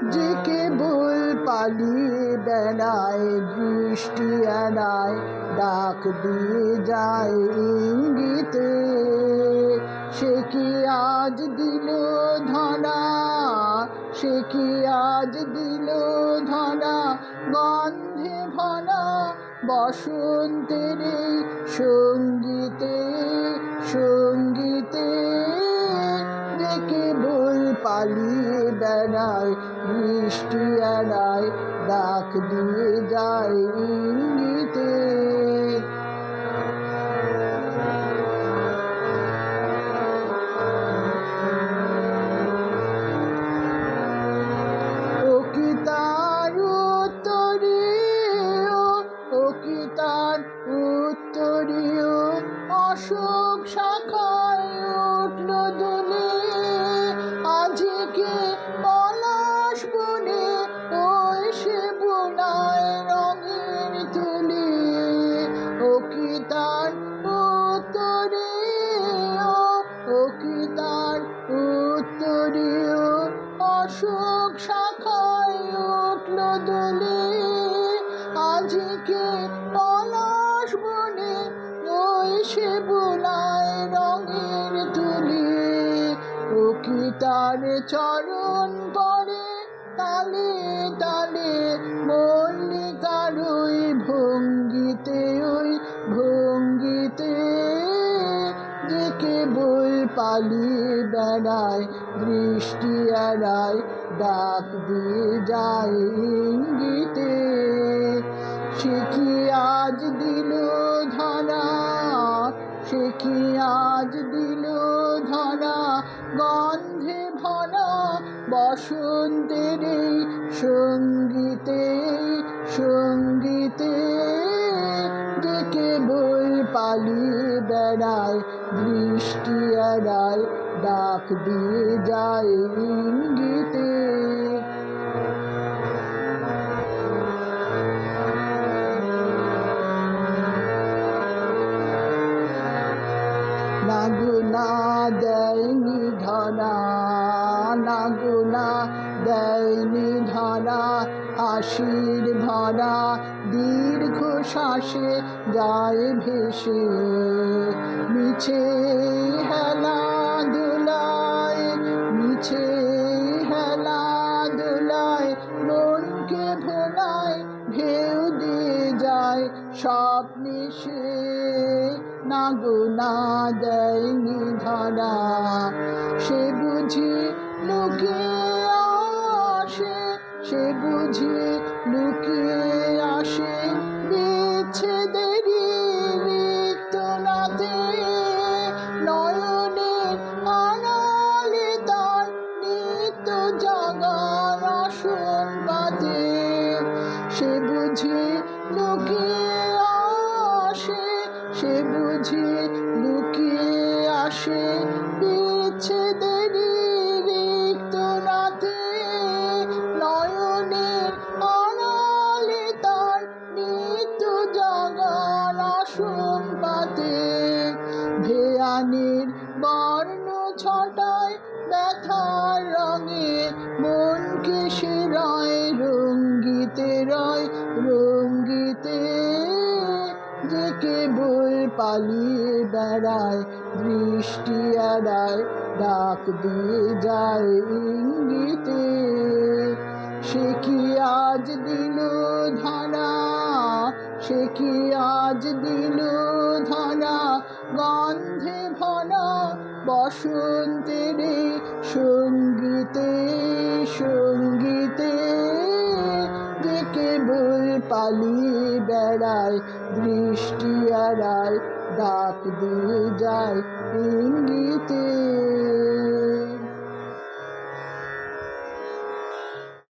যে কেবল পালিয়ে বেড়ায় দৃষ্টি এড়ায় ডাক দিয়ে যায় ইঙ্গিতে। সে কি আজ দিল ধরা, সে কি আজ দিল ধরা, গন্ধে ভরা বসন্তের এই সঙ্গীতে সঙ্গীতে। যে কেবল পালিয়ে বেড়ায় বৃষ্টি এড়ায় ডাক দিয়ে যায় ইঙ্গিতে। ও কি তার উত্তরীয়, ও কি তার উত্তরীয়, অশোক শাখায় উঠল দুলে। আজকে পলাশ বনে ওই সে বোনায় রঙের তুলি। ও কি তার উত্তরীয়, ও কি তার উত্তরীয়, অশোক শাখায় উঠল দোলে। আজকে পলাশ বনে ওই সে বোনায় রঙের তুলি। ও কি তার চরণ পড়ে তালে তালে মল্লিকার ওই ভঙ্গিতে ওই ভঙ্গিতে। যে কেবল পালিয়ে বেড়ায় দৃষ্টি এড়ায় ডাক দিয়ে যায় ইঙ্গিতে। সে কি আজ দিল ধরা, সে কি আজ দিল ধরা, গন্ধে ভরা বসন্তের এই সঙ্গীতে সঙ্গীতে। যে কেবল পালিয়ে বেড়ায় দৃষ্টি এড়ায় ডাক দিয়ে যায় ইঙ্গিতে। নাগুনা দেয়নি ধরা, নাগুনা দেয়নি ধরা, হাসির ভরা দীর্ঘ শ্বাসে যায় ভেসে। মিছে হেলা দুলায়, মিছে হেলা দুলায় মনকে ভোলায় ঢেউ দিয়ে যায় স্বপ্নে সে। নাগুনা দেয়নি ধরা, সে বুঝি লুকিয়ে আসে, সে বুঝি লুকিয়ে আসে বিচ্ছেদেরই রিক্ত নাতে। নয়নের আড়ালে তার নিত্য জাগার আসন পাতে। সে বুঝি লুকিয়ে আসে, সে বুঝি লুকিয়ে আসে বিচ্ছেদেরই রিক্ত রাতে। নয়নের আড়ালে তার নিত্য জাগার আসন পাতে। ভেয়ানির বর্ণ ছটায় ব্যথার রঙে মনকে সে রয় রঙ্গিতে রয় রঙ্গিতে। যে কেবল পালিয়ে বেড়ায় দৃষ্টি এড়ায় ডাক দিয়ে যায় ইঙ্গিতে। সে কি আজ দিল ধরা, সে কি আজ দিল ধরা, গন্ধে ভরা বসন্তের এই সঙ্গীতে সঙ্গীতে। যে কেবল পালিয়ে বেড়ায় দৃষ্টি এড়ায় ডাক দিয়ে যায় ইঙ্গিতে।